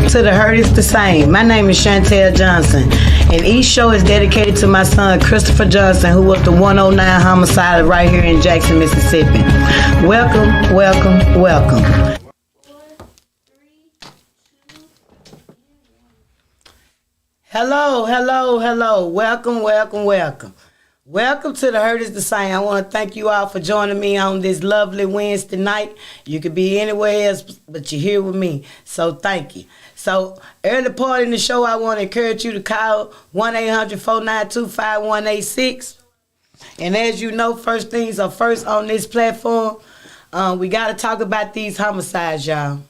Welcome to The Hurt is the Same. My name is Chantel Johnson, and each show is dedicated to my son, Christopher Johnson, who was the 109 homicide right here in Jackson, Mississippi. Welcome, welcome, welcome. Hello, hello, hello. Welcome, welcome, welcome. Welcome to The Hurt is the Same. I want to thank you all for joining me on this lovely Wednesday night. You could be anywhere else, but you're here with me. So thank you. So early part in the show, I want to encourage you to call 1-800-492-5186. And as you know, first things are first on this platform. We got to talk about these homicides, y'all.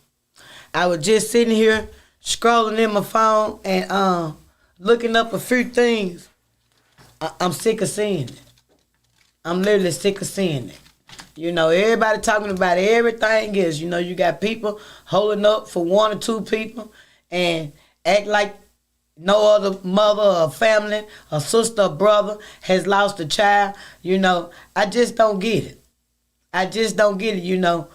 I was just sitting here scrolling in my phone and looking up a few things. I'm sick of seeing it. I'm literally sick of seeing it. You know, everybody talking about everything else. You know, you got people holding up for one or two people and act like no other mother or family or sister or brother has lost a child. You know, I just don't get it. I just don't get it, you know.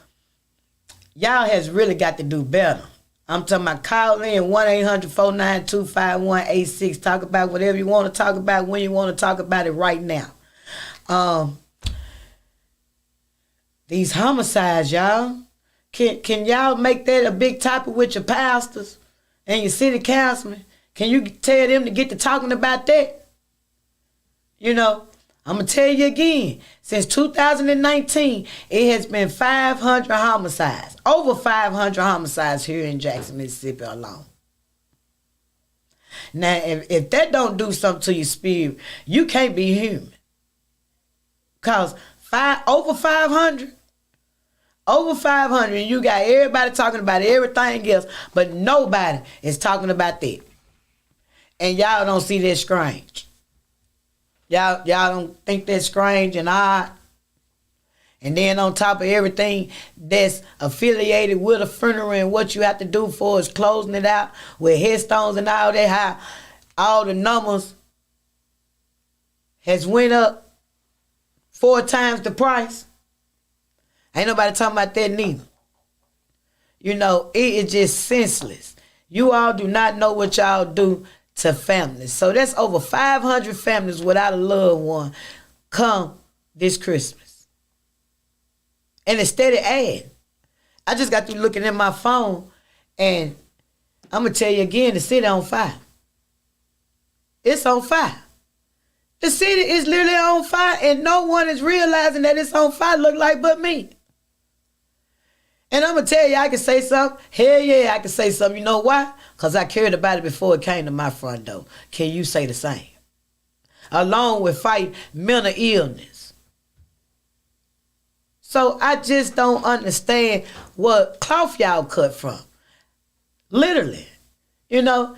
Y'all has really got to do better. I'm talking about call in 1-800-492-5186. Talk about whatever you want to talk about when you want to talk about it right now. These homicides, y'all. Can y'all make that a big topic with your pastors and your city councilmen? Can you tell them to get to talking about that? You know, I'm going to tell you again. Since 2019, it has been 500 homicides. Over 500 homicides here in Jackson, Mississippi alone. Now, if that don't do something to your spirit, you can't be human. Because over 500, and you got everybody talking about everything else, but nobody is talking about that. And y'all don't see that strange. Y'all don't think that's strange and odd. And then on top of everything that's affiliated with a funeral and what you have to do for is closing it out with headstones and all that, how all the numbers has went up 4 times the price. Ain't nobody talking about that neither. You know, it is just senseless. You all do not know what y'all do to families. So that's over 500 families without a loved one come this Christmas. And it's steady adding. I just got through looking at my phone, and I'm going to tell you again, the city on fire. It's on fire. The city is literally on fire, and no one is realizing that it's on fire, look like but me. And I'm going to tell you, I can say something. Hell yeah, I can say something. You know why? Because I cared about it before it came to my front door. Can you say the same? Along with fight mental illness. So I just don't understand what cloth y'all cut from. Literally. You know,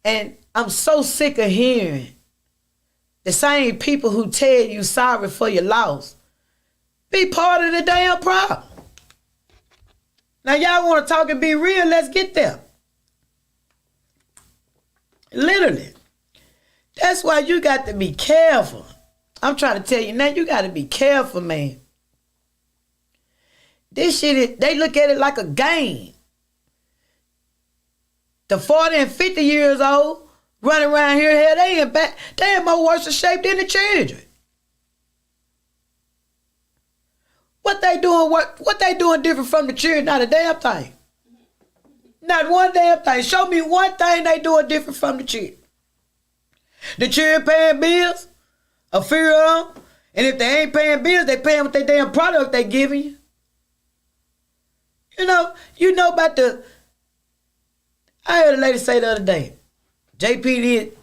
and I'm so sick of hearing the same people who tell you sorry for your loss be part of the damn problem. Now y'all want to talk and be real, let's get there. Literally. That's why you got to be careful. I'm trying to tell you now, you got to be careful, man. This shit, they look at it like a game. The 40 and 50 years old running around here, hell, they in more worse shape than the children. What they doing? What they doing different from the children? Not a damn thing. Not one damn thing. Show me one thing they doing different from the children. The children paying bills, a fear of them, and if they ain't paying bills, they paying with their damn product they giving you. You know about the. I heard a lady say the other day, JPD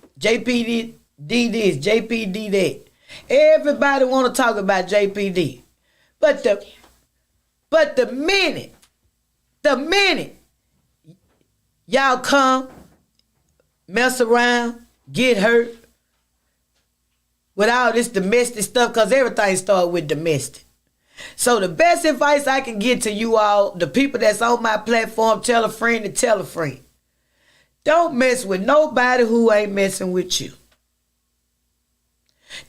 this, JPD that. Everybody want to talk about JPD. But the minute y'all come, mess around, get hurt with all this domestic stuff, because everything starts with domestic. So the best advice I can give to you all, the people that's on my platform, tell a friend to tell a friend. Don't mess with nobody who ain't messing with you.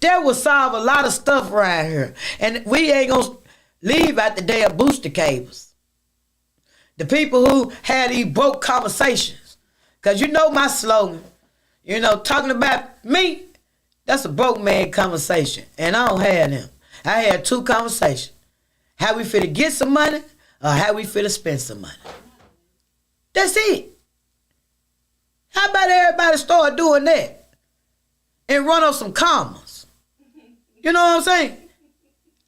That will solve a lot of stuff around here. And we ain't going to leave out the damn booster cables. The people who had these broke conversations Because you know my slogan. You know, talking about me, that's a broke man conversation. And I don't have them. I had 2 conversations. How we finna get some money or how we finna spend some money. That's it. How about everybody start doing that and run on some commas? You know what I'm saying?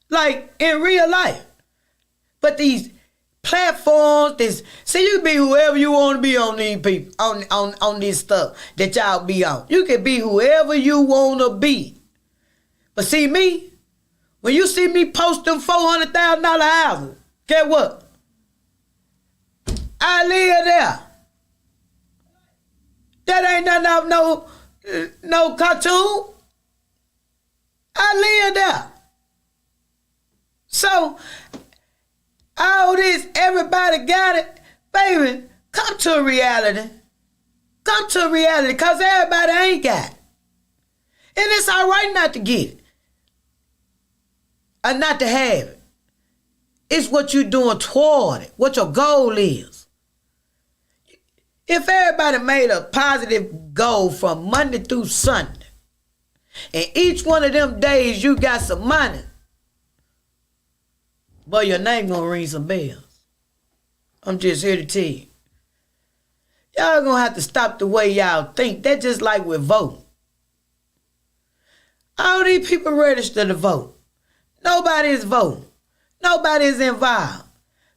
Like in real life. But these platforms, see, you can be whoever you want to be on these people, on this stuff that y'all be on. You can be whoever you want to be. But see me, when you see me post them $400,000 houses, guess what? I live there. That ain't nothing off no cartoon. I live there. So, all this, everybody got it. Baby, come to reality. Come to reality, because everybody ain't got it. And it's all right not to get it. Or not to have it. It's what you're doing toward it, what your goal is. If everybody made a positive goal from Monday through Sunday, and each one of them days you got some money, boy, your name gonna ring some bells. I'm just here to tell you. Y'all gonna have to stop the way y'all think. That's just like with voting. All these people register to vote. Nobody is voting. Nobody is involved.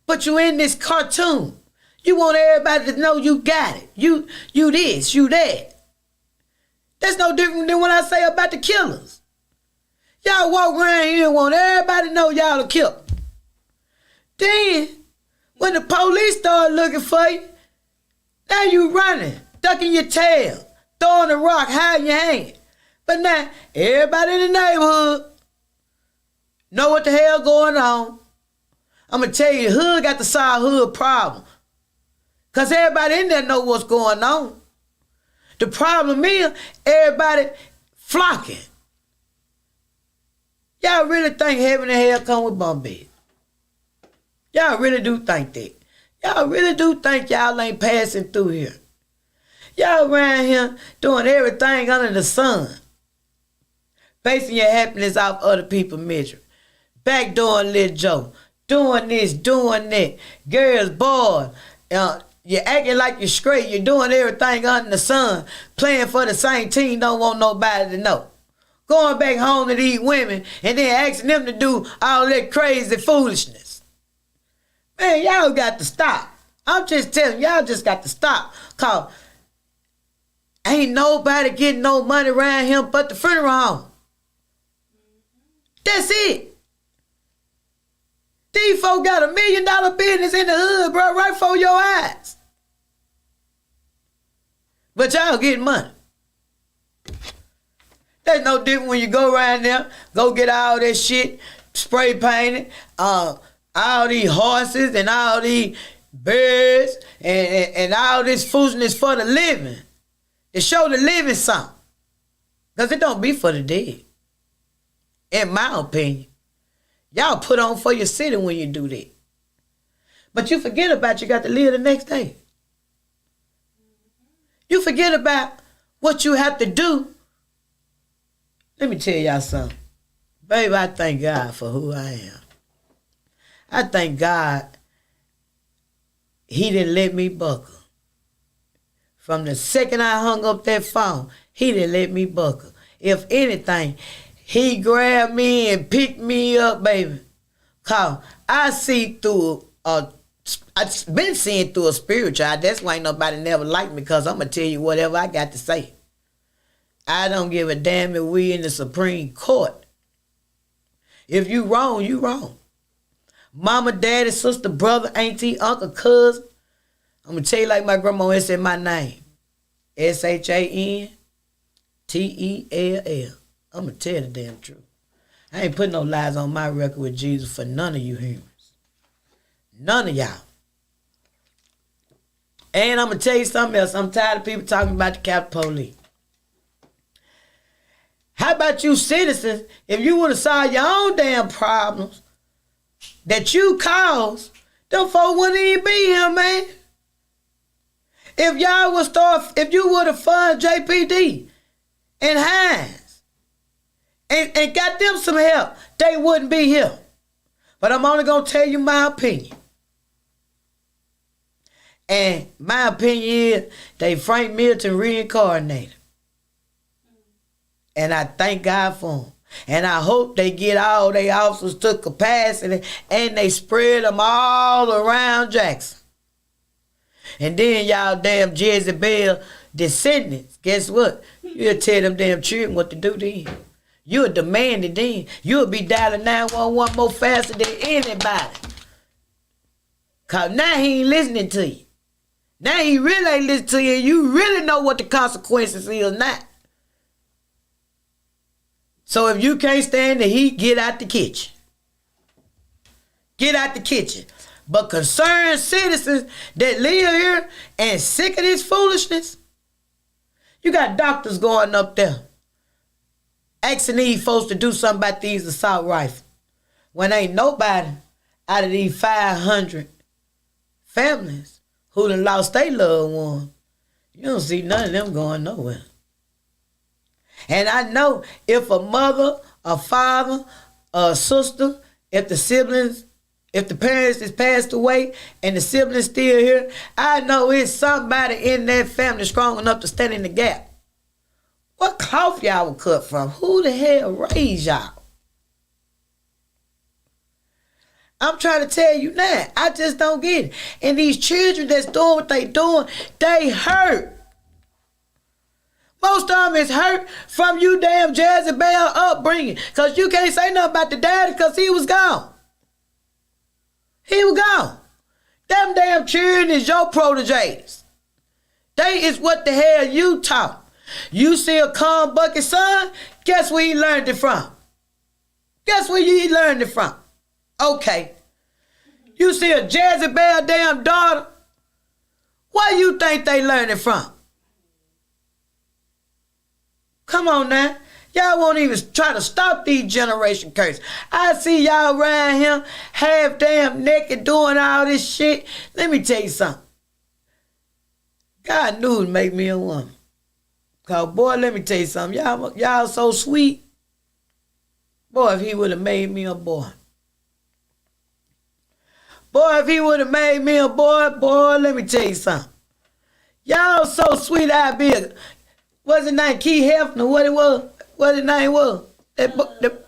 But you in this cartoon. You want everybody to know you got it. You this, you that. That's no different than what I say about the killers. Y'all walk around here and want everybody to know y'all a killer. Then, when the police start looking for you, now you running, ducking your tail, throwing a rock, hiding your hand. But now, everybody in the neighborhood know what the hell going on. I'm going to tell you, hood got to solve hood problem. Because everybody in there know what's going on. The problem is, everybody flocking. Y'all really think heaven and hell come with bunk beds? Y'all really do think that. Y'all really do think y'all ain't passing through here. Y'all around here doing everything under the sun. Basing your happiness off other people's misery. Backdooring Lil Joe. Doing this, doing that. Girls, boys. You're acting like you're straight. You're doing everything under the sun. Playing for the same team. Don't want nobody to know. Going back home to these women and then asking them to do all that crazy foolishness. Man, y'all got to stop. I'm just telling y'all just got to stop. Cause ain't nobody getting no money around him but the funeral home. That's it. These folks got $1 million business in the hood, bro, right before your eyes. But y'all getting money. That's no different when you go around there, go get all that shit, spray painted, all these horses and all these birds and all this foolishness for the living. To show the living something. Because it don't be for the dead. In my opinion. Y'all put on for your city when you do that. But you forget about you got to live the next day. You forget about what you have to do. Let me tell y'all something. Baby, I thank God for who I am. I thank God he didn't let me buckle. From the second I hung up that phone, he didn't let me buckle. If anything, he grabbed me and picked me up, baby. Cause I see through I've been seeing through a spiritual eye. That's why ain't nobody never liked me, because I'm going to tell you whatever I got to say. I don't give a damn if we in the Supreme Court. If you wrong, you wrong. Mama, daddy, sister, brother, auntie, uncle, cousin. I'm going to tell you like my grandma said my name. SHANTELL. I'm going to tell the damn truth. I ain't putting no lies on my record with Jesus for none of you humans. None of y'all. And I'm going to tell you something else. I'm tired of people talking about the Capitol Police. How about you citizens, if you would have solved your own damn problems that you caused, them folk wouldn't even be here, man. If y'all would start, if you would have funded JPD and Hines and got them some help, they wouldn't be here. But I'm only going to tell you my opinion. And my opinion is they Frank Milton reincarnated. And I thank God for them. And I hope they get all their officers to capacity and they spread them all around Jackson. And then y'all damn Jezebel descendants, guess what? You'll tell them damn children what to do then. You'll demand it then. You'll be dialing 911 more faster than anybody. Because now he ain't listening to you. Now he really ain't listening to you. You really know what the consequences is now. So if you can't stand the heat, get out the kitchen. Get out the kitchen. But concerned citizens that live here and sick of this foolishness, you got doctors going up there asking these folks to do something about these assault rifles. When ain't nobody out of these 500 families who done lost their loved one, you don't see none of them going nowhere. And I know if a mother, a father, a sister, if the parents is passed away and the siblings still here, I know it's somebody in that family strong enough to stand in the gap. What cloth y'all were cut from? Who the hell raised y'all? I'm trying to tell you now. I just don't get it. And these children that's doing what they doing, they hurt. Most of them is hurt from you damn Jezebel upbringing. Because you can't say nothing about the daddy because he was gone. He was gone. Them damn children is your proteges. They is what the hell you taught. You see a calm bucket son, guess where he learned it from? Guess where he learned it from? Okay. You see a Jezebel damn daughter, where you think they learned it from? Come on now. Y'all won't even try to stop these generation curses. I see y'all around here half damn naked doing all this shit. Let me tell you something. God knew to make me a woman. Cause boy, let me tell you something. Y'all so sweet. Boy, if he would have made me a boy. Boy, if he would have made me a boy, let me tell you something. Y'all so sweet, I'd be a... What's his name? Keith Hefner, what it was? What his name was? Hugh Hefner.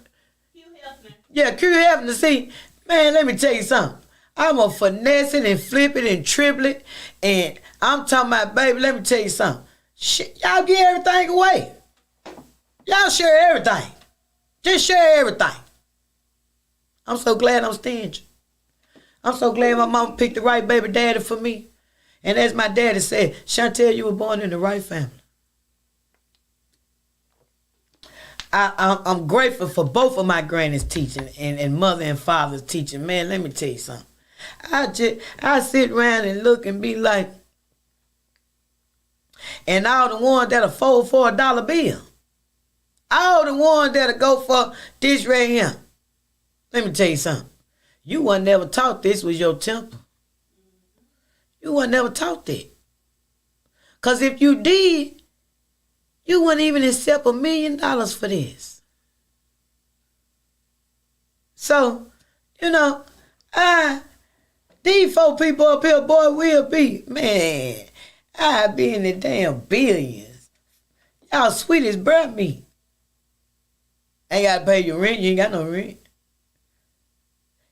Yeah, Hugh Hefner. See, man, let me tell you something. I'm a finesse it and flip it and triple it. And I'm talking about, baby, let me tell you something. Shit, y'all give everything away. Y'all share everything. Just share everything. I'm so glad I'm stingy. I'm so glad my mama picked the right baby daddy for me. And as my daddy said, Chantel, you were born in the right family. I'm grateful for both of my grannies teaching and mother and father's teaching. Man, let me tell you something. I sit around and look and be like, and all the ones that'll fold for $1 bill. All the ones that'll go for this right here. Let me tell you something. You wasn't never taught this was your temper. You wasn't never taught that. Because if you did, you wouldn't even accept $1 million for this. So, you know, these 4 people up here, boy, will be, man, I be in the damn billions. Y'all sweet as bread meat. Ain't got to pay your rent, you ain't got no rent.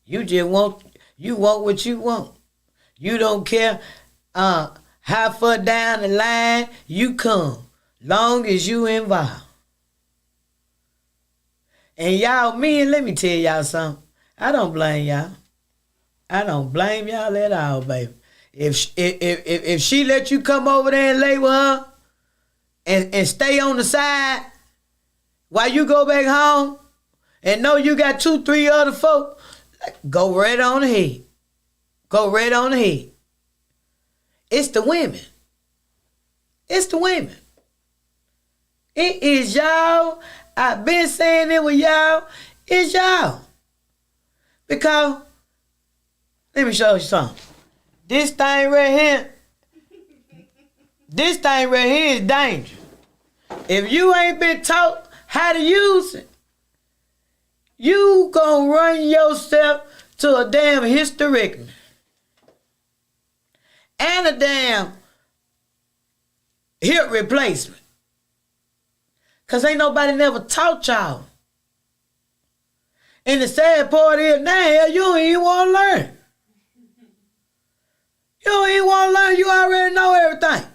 You just want what you want. You don't care how far down the line you come. Long as you involved. And y'all, men, let me tell y'all something. I don't blame y'all. I don't blame y'all at all, baby. If she let you come over there and lay with her and stay on the side while you go back home and know you got 2, 3 other folk, go right on ahead. Go right on ahead. It's the women. It's the women. It is y'all. I've been saying it with y'all. It's y'all. Because, let me show you something. This thing right here, This thing right here is dangerous. If you ain't been taught how to use it, you gonna run yourself to a damn hysterectomy. And a damn hip replacement. Because ain't nobody never taught y'all. And the sad part is, now you don't even want to learn. You don't even want to learn. You already know everything.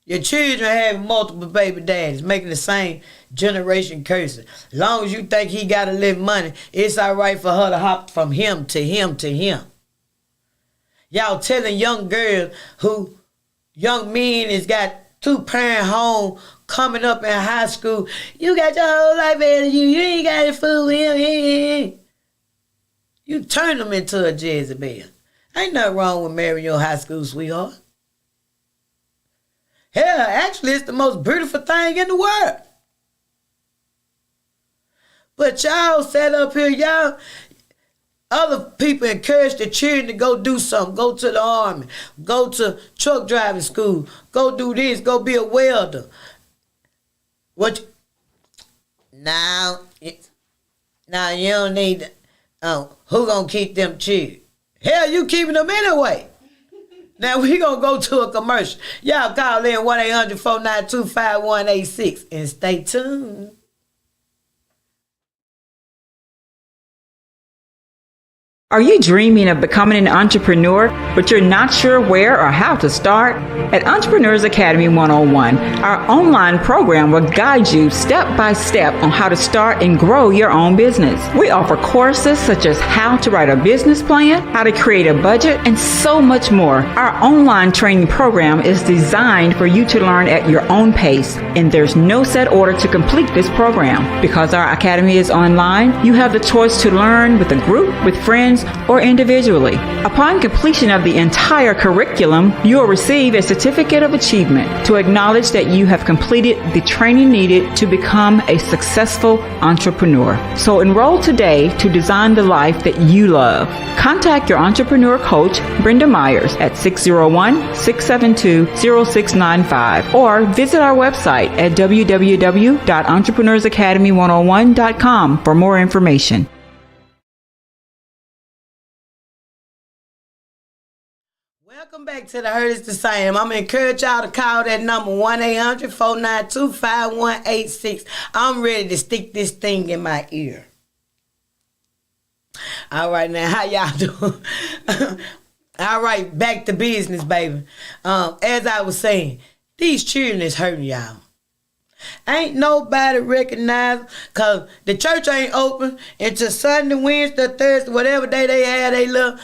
Your children have multiple baby daddies, making the same generation cursing. As long as you think he got a little money, it's all right for her to hop from him to him to him. Y'all telling young girls who, young men has got 2-parent home coming up in high school, you got your whole life ahead of you. You ain't got to fool with him. You turn them into a Jezebel. Ain't nothing wrong with marrying your high school sweetheart. Hell, actually, it's the most beautiful thing in the world. But y'all sat up here, y'all, other people encourage the children to go do something. Go to the army. Go to truck driving school. Go do this. Go be a welder. Now you don't need to, who gonna keep them children? Hell, you keeping them anyway. Now we gonna go to a commercial. Y'all call in 1-800-492-5186 and stay tuned. Are you dreaming of becoming an entrepreneur, but you're not sure where or how to start? At Entrepreneurs Academy 101, our online program will guide you step by step on how to start and grow your own business. We offer courses such as how to write a business plan, how to create a budget, and so much more. Our online training program is designed for you to learn at your own pace, and there's no set order to complete this program. Because our academy is online, you have the choice to learn with a group, with friends, or individually. Upon completion of the entire curriculum, you will receive a certificate of achievement to acknowledge that you have completed the training needed to become a successful entrepreneur. So enroll today to design the life that you love. Contact your entrepreneur coach, Brenda Myers, at 601-672-0695 or visit our website at www.entrepreneursacademy101.com for more information. Welcome back to the Heard Is the Same. I'm going to encourage y'all to call that number 1-800-492-5186. I'm ready to stick this thing in my ear. All right, now, how y'all doing? All right, back to business, baby. As I was saying, these children is hurting y'all. Ain't nobody recognize, because the church ain't open until Sunday, Wednesday, Thursday, whatever day they had they little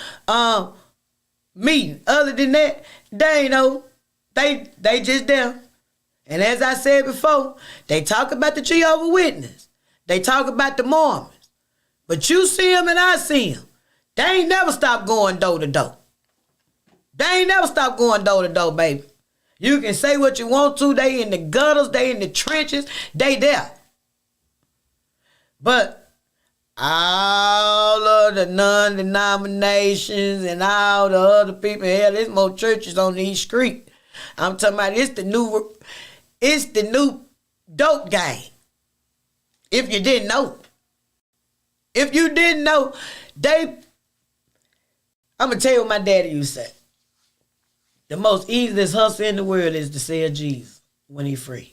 meeting. Other than that, they ain't know. They just there. And as I said before, they talk about the Jehovah's Witness. They talk about the Mormons. But you see them and I see them. They ain't never stop going door to door. They ain't never stop going door to door, baby. You can say what you want to. They in the gutters. They in the trenches. They there. But all of the non-denominations and all the other people, hell, there's more churches on these streets. I'm talking about it's the new dope game. If you didn't know. If you didn't know, I'm going to tell you what my daddy used to say. The most easiest hustle in the world is to sell Jesus when he's free.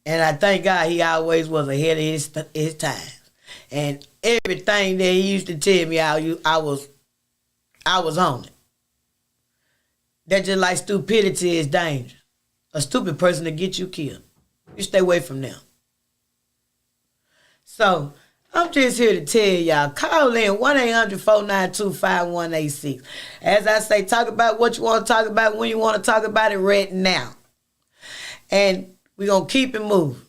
And I thank God he always was ahead of his time. And everything that he used to tell me, I was on it. That's just like stupidity is dangerous. A stupid person to get you killed. You stay away from them. So, I'm just here to tell y'all, call in 1-800-492-5186. As I say, talk about what you want to talk about when you want to talk about it right now. And we're going to keep it moving.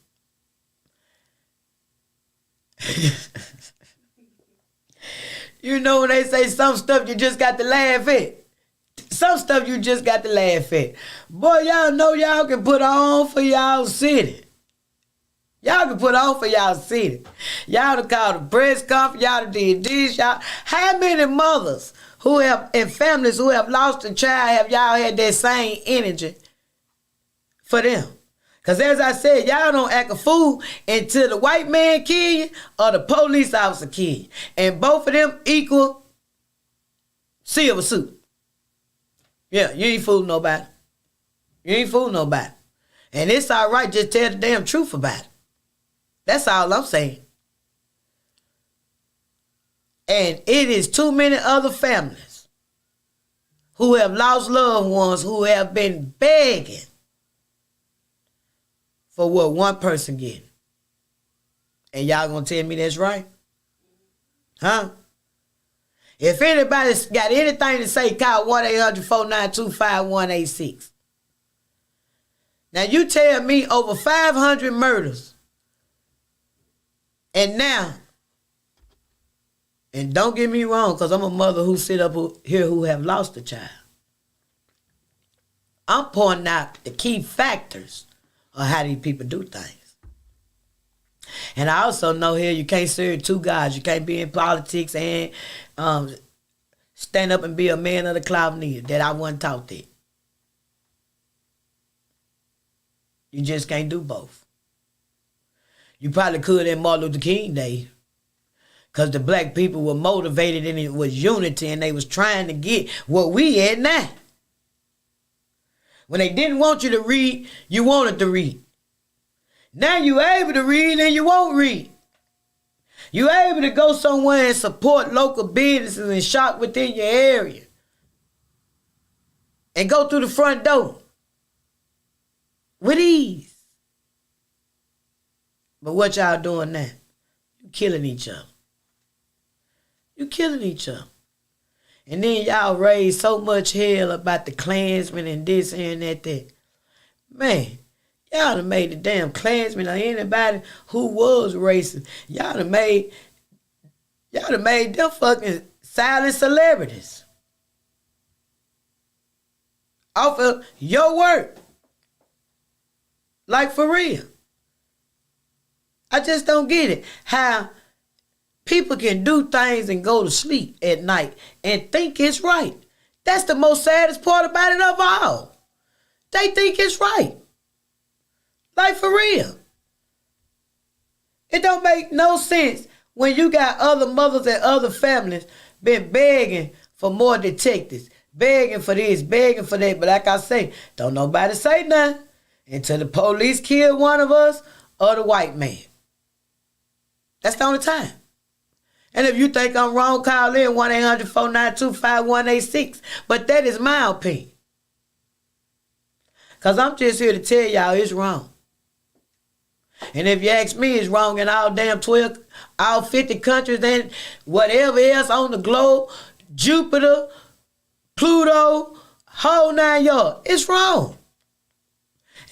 You know when they say some stuff you just got to laugh at. Some stuff you just got to laugh at. Boy, y'all know y'all can put on for y'all city. Y'all can put on for y'all city. Y'all to call the press conference. Y'all to did this. Y'all. How many mothers who have, and families who have lost a child, have y'all had that same energy for them? Because as I said, y'all don't act a fool until the white man kill you or the police officer kill you. And both of them equal silver suit. Yeah, you ain't fooling nobody. You ain't fooling nobody. And it's all right, just tell the damn truth about it. That's all I'm saying. And it is too many other families who have lost loved ones who have been begging for what one person getting. And y'all gonna tell me that's right? Huh? If anybody's got anything to say, call 1-800-492-5186. Now you tell me over 500 murders. And now, and don't get me wrong, because I'm a mother who sit up here who have lost a child. I'm pointing out the key factors of how these people do things. And I also know here you can't serve two gods. You can't be in politics and stand up and be a man of the cloud neither. That I wasn't taught that. You just can't do both. You probably could in Martin Luther King Day. Because the black people were motivated and it was unity and they was trying to get what we had now. When they didn't want you to read, you wanted to read. Now you able to read and you won't read. You able to go somewhere and support local businesses and shop within your area. And go through the front door. With ease. But what y'all doing now? You killing each other. You killing each other. And then y'all raise so much hell about the Klansmen and this and that. Man, y'all done made the damn Klansmen or anybody who was racist. Y'all done made them fucking silent celebrities. Off of your work. Like for real. I just don't get it. How people can do things and go to sleep at night and think it's right. That's the most saddest part about it of all. They think it's right. Like for real. It don't make no sense when you got other mothers and other families been begging for more detectives, begging for this, begging for that. But like I say, don't nobody say nothing until the police kill one of us or the white man. That's the only time. And if you think I'm wrong, call in 1-800-492-5186. But that is my opinion. Because I'm just here to tell y'all it's wrong. And if you ask me, it's wrong in all damn 12, all 50 countries and whatever else on the globe, Jupiter, Pluto, whole 9 yards. It's wrong.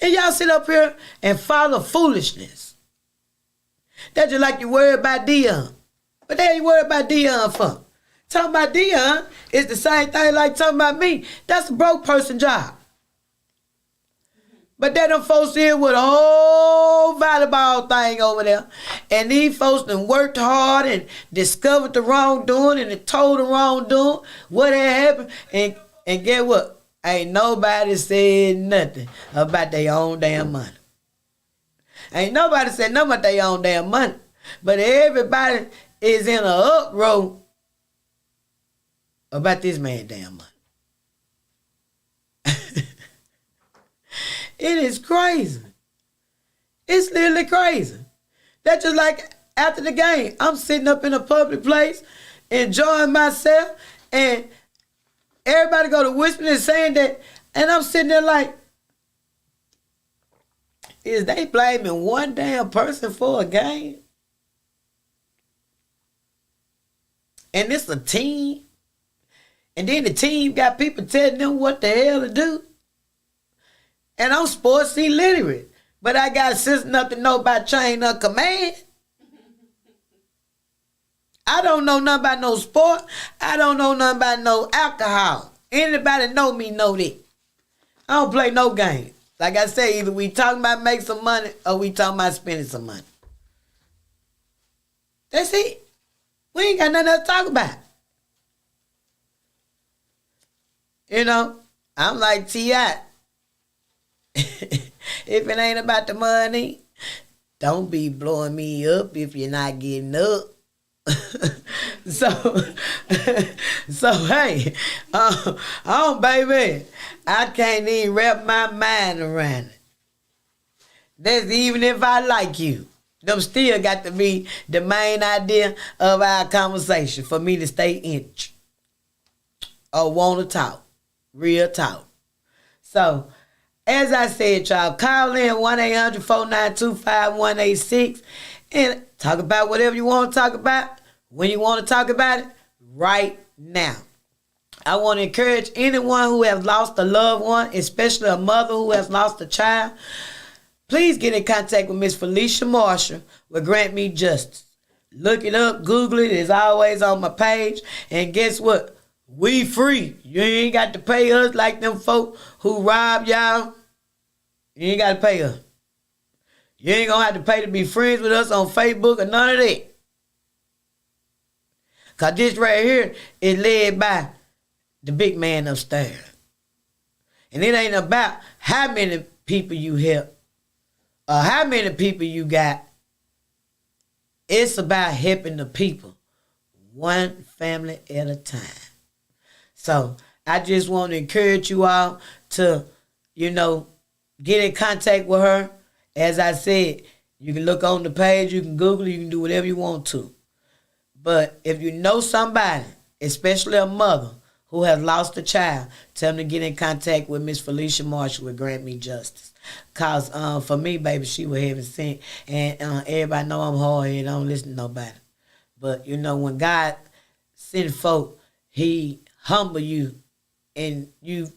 And y'all sit up here and follow foolishness. That's just like you worry about Dion. What the hell you worry about Dion for? Talking about Dion is the same thing like talking about me. That's a broke person job. But then them folks here with a whole volleyball thing over there. And these folks done worked hard and discovered the wrongdoing and told the wrongdoing. What had happened. And get what? Ain't nobody said nothing about their own damn money. Ain't nobody said nothing about their own damn money. But everybody is in an uproar about this man damn money. It is crazy. It's literally crazy. That's just like after the game, I'm sitting up in a public place, enjoying myself, and everybody go to whispering and saying that, and I'm sitting there like, is they blaming one damn person for a game? And it's a team. And then the team got people telling them what the hell to do. And I'm sports illiterate. But I got sense enough to know about chain of command. I don't know nothing about no sport. I don't know nothing about no alcohol. Anybody know me know that. I don't play no game. Like I say, either we talking about making some money or we talking about spending some money. That's it. We ain't got nothing else to talk about. You know, I'm like T.I. If it ain't about the money, don't be blowing me up if you're not getting up. so, hey, baby, I can't even wrap my mind around it. That's even if I like you. Them still got to be the main idea of our conversation for me to stay interested or want to talk. Real talk. So, as I said, y'all, call in 1-800-492-5186 and talk about whatever you want to talk about when you want to talk about it right now. I want to encourage anyone who has lost a loved one, especially a mother who has lost a child, please get in contact with Miss Felicia Marshall with Grant Me Justice. Look it up, Google it. It's always on my page. And guess what? We free. You ain't got to pay us like them folk who robbed y'all. You ain't got to pay us. You ain't going to have to pay to be friends with us on Facebook or none of that. Because this right here is led by the big man upstairs. And it ain't about how many people you help or how many people you got. It's about helping the people one family at a time. So I just want to encourage you all to, get in contact with her. As I said, you can look on the page, you can Google it, you can do whatever you want to. But if you know somebody, especially a mother who has lost a child, tell them to get in contact with Miss Felicia Marshall with Grant Me Justice. Because for me, baby, she was heaven sent. And everybody know I'm hard-headed. I don't listen to nobody. But, when God send folk, he humble you and you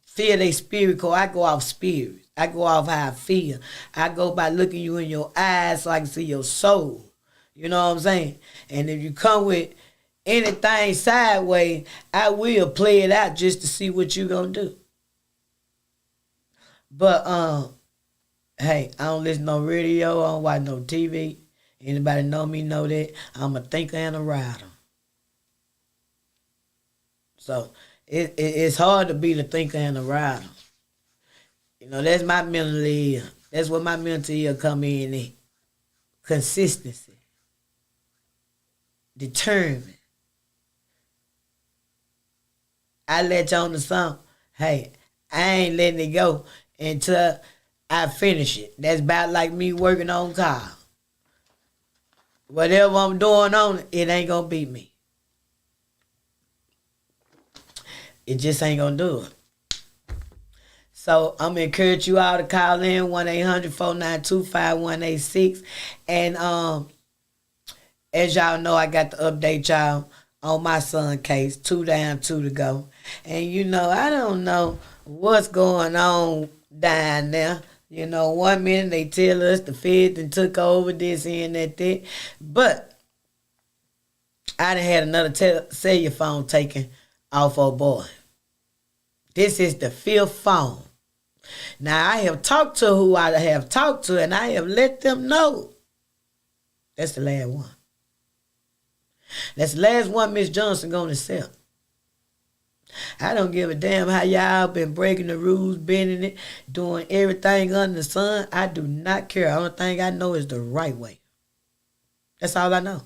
feel their spirit. Cause I go off spirit. I go off how I feel. I go by looking you in your eyes so I can see your soul. You know what I'm saying? And if you come with anything sideways, I will play it out just to see what you gonna do. But hey, I don't listen to no radio, I don't watch no TV. Anybody know me know that. I'm a thinker and a writer. So it's hard to be the thinker and the writer. That's my mental ear. That's what my mental ear come in at. Consistency. Determined. I let you on the song. Hey, I ain't letting it go until I finish it. That's about like me working on car. Whatever I'm doing on it, it ain't gonna beat me. It just ain't gonna do it. So I'm gonna encourage you all to call in 1-800-492-5186. And as y'all know, I got to update y'all on my son case. 2 down, 2 to go. And I don't know what's going on down there. 1 minute they tell us the feds and took over this and that. But I done had another cellular phone taken off a boy. This is the 5th phone. Now, I have talked to who I have talked to, and I have let them know. That's the last one. That's the last one Miss Johnson going to sell. I don't give a damn how y'all been breaking the rules, bending it, doing everything under the sun. I do not care. The only thing I know is the right way. That's all I know.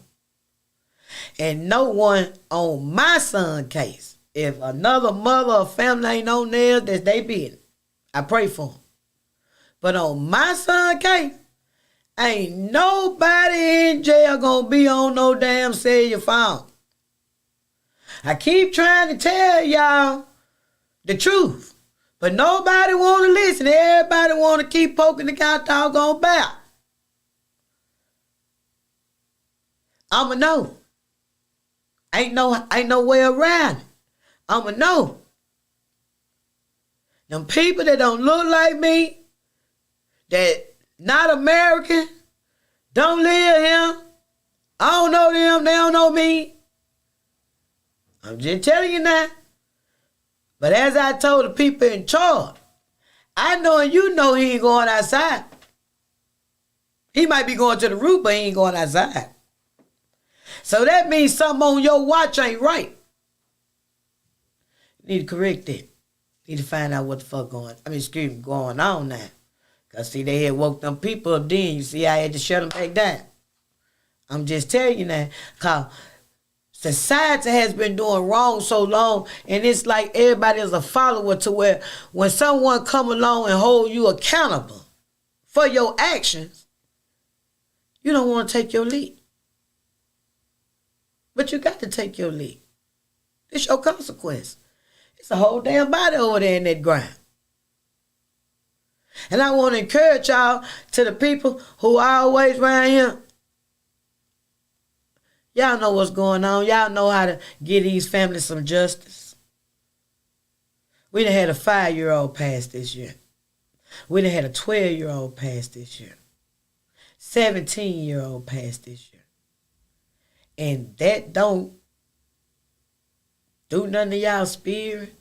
And no one on my son case, if another mother or family ain't on there, that's they business. I pray for them. But on my son case, ain't nobody in jail gonna be on no damn cellular phone. I keep trying to tell y'all the truth, but nobody want to listen. Everybody want to keep poking the doggone bear. I'ma know. Ain't no way around it. I'ma know. Them people that don't look like me, that not American, don't live here, I don't know them, they don't know me. I'm just telling you now. But as I told the people in charge, I know and you know he ain't going outside. He might be going to the roof, but he ain't going outside. So that means something on your watch ain't right. Need to correct that. Need to find out what the fuck going on now. Cause see, they had woke them people up then. You see, I had to shut them back down. I'm just telling you now, cause society has been doing wrong so long, and it's like everybody is a follower to where when someone come along and hold you accountable for your actions, you don't want to take your lead. But you got to take your lead. It's your consequence. It's a whole damn body over there in that ground. And I want to encourage y'all, to the people who are always around here. Y'all know what's going on. Y'all know how to give these families some justice. We done had a 5-year-old pass this year. We done had a 12-year-old pass this year. 17-year-old pass this year. And that don't do nothing to y'all spirit.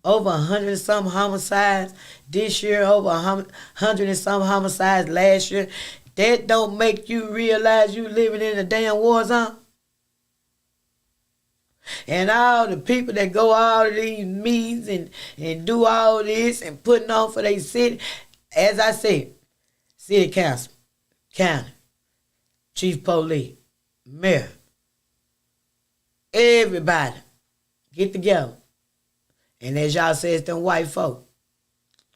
Over 100 and some homicides this year, over 100 and some homicides last year. That don't make you realize you living in a damn war zone. And all the people that go all of these meetings and do all this and putting on for their city, as I said, city council, county, chief police, mayor, everybody get together. And as y'all say, it's them white folk.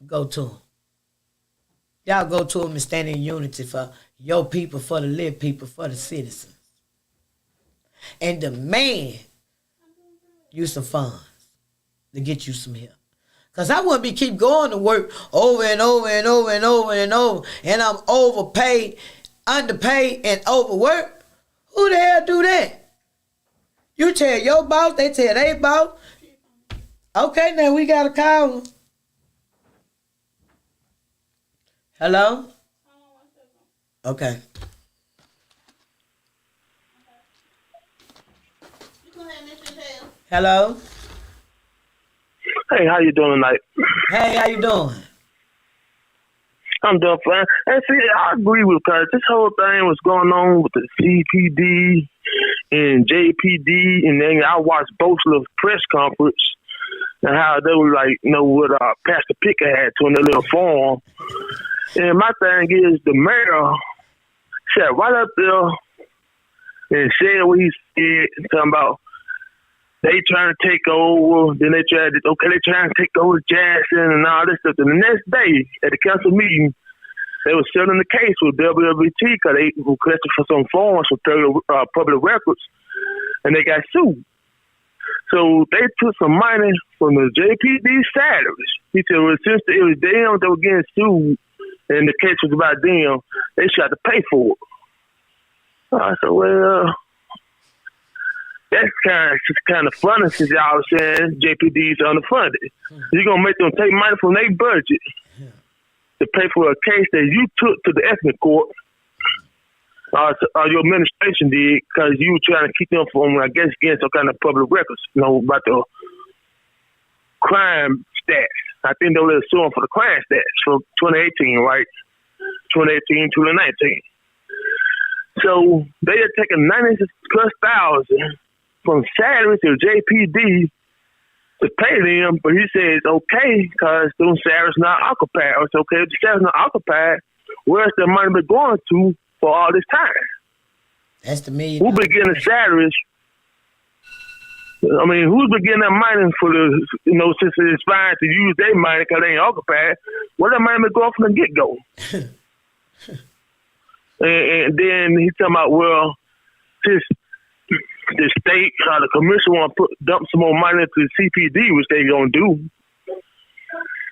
Go to them. Y'all go to them and stand in unity for your people, for the little people, for the citizens. And demand you some funds to get you some help. Because I wouldn't be keep going to work over and over and over and over and over, and I'm overpaid, underpaid, and overworked. Who the hell do that? You tell your boss, they tell their boss. Okay, now we got to call them. Hello? Okay. Hello? Hey, how you doing tonight? Hey, how you doing? I'm doing fine. And see, I agree with her. This whole thing was going on with the CPD and JPD, and then I watched both of the press conference and how they were like, you know, what Pastor Picker had to in their little forum. And my thing is, the mayor sat right up there and said what he said, talking about they trying to take over, then they trying to take over Jackson and all this stuff. And the next day at the council meeting, they were settling the case with WWT because they requested for some forms for public records, and they got sued. So they took some money from the JPD salaries. He said, well, since it was them that were getting sued and the case was about them, they should have to pay for it. I said, well, that's kind of funny since y'all was saying JPD's underfunded. You're going to make them take money from their budget to pay for a case that you took to the ethnic court, your administration did, because you were trying to keep them from, I guess, getting some kind of public records, you know, about the crime stats. I think they were suing for the crime stats for 2018, right? 2018, 2019. So they had taken 90+ thousand from salaries to JPD to pay them, but he said it's okay because those salaries not occupied. It's okay if the salaries not occupied. Where's the money been going to for all this time? That's the million. Who been getting the salaries? I mean, who's been getting that money for the, you know, since it's fine to use their money because they ain't occupied? Where that money been going from the get-go? and then he talking about, well, since the state, the commission want to dump some more money into the CPD, which they gonna do.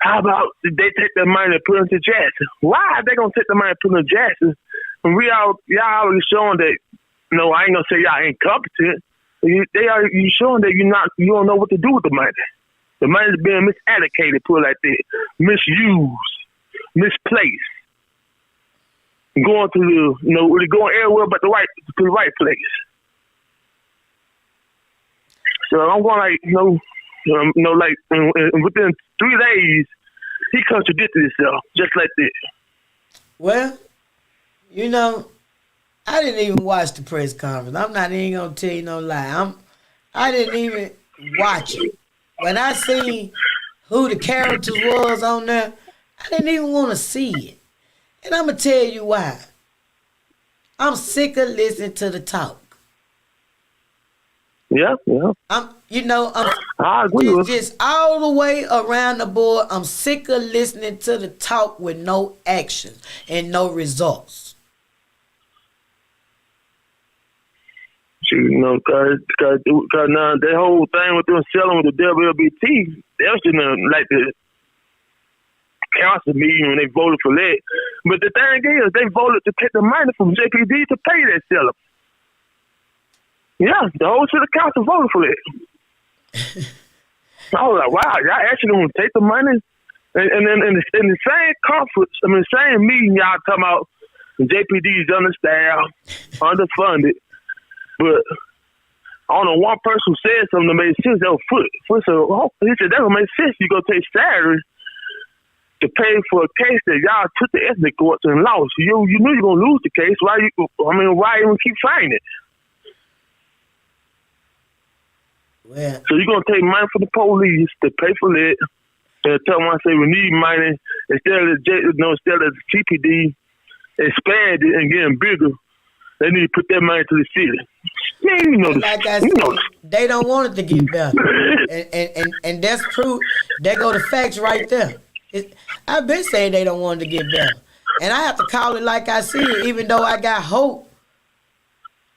How about they take that money and put it into Jackson? Why are they gonna take the money and put it into Jackson? And y'all already showing that, you know, I ain't gonna say y'all incompetent. You showing that you don't know what to do with the money. The money's being misallocated, put it like that, misused, misplaced, going to the, you know, really going everywhere but to the right place. So I'm going like, like within 3 days, he contradicted himself just like that. Well, you know, I didn't even watch the press conference. I'm not even gonna tell you no lie. I didn't even watch it. when I seen who the characters was on there, I didn't even want to see it. And I'm going to tell you why. I'm sick of listening to the talk. Yeah. I'm I agree with just all the way around the board. I'm sick of listening to the talk with no action and no results. Cause now that whole thing with them selling with the WLBT, they was like the council meeting when they voted for that. But the thing is, they voted to take the money from JPD to pay that seller. Yeah, the whole city council voted for that. I was like, wow, y'all actually gonna take the money? And then in the same conference, same meeting, y'all talking about JPD is understaffed, underfunded. But I don't know, one person said something that made sense. That was Foot. Foot said, he said, that don't make sense. You gonna take salary to pay for a case that y'all took the ethnic courts and lost. You knew you're gonna lose the case. Why even keep fighting it? Well, So you're gonna take money from the police to pay for that and tell them I say we need money instead of the TPD expanded and getting bigger. They need to put that money to the city. Man, like I said, they don't want it to get better. and that's proof. There go the facts right there. I've been saying they don't want it to get better. And I have to call it like I see it, even though I got hope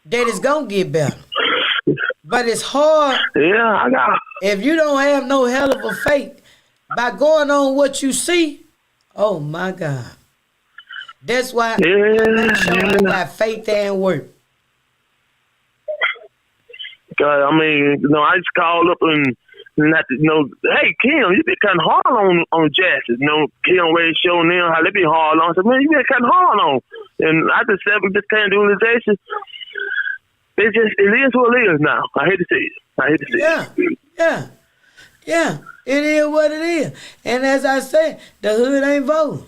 that it's going to get better. But it's hard. Yeah, I got. If you don't have no hell of a faith, by going on what you see, oh my God. That's why I got faith and work. God, I just called up and not to, hey, Kim, you been kind of hard on Jackson. Kim Ray showing them how they be hard on. I said, man, you been kind of hard on. And I just said, we just can't do organization. It is what it is now. I hate to say it. Yeah. It is what it is. And as I said, the hood ain't voting.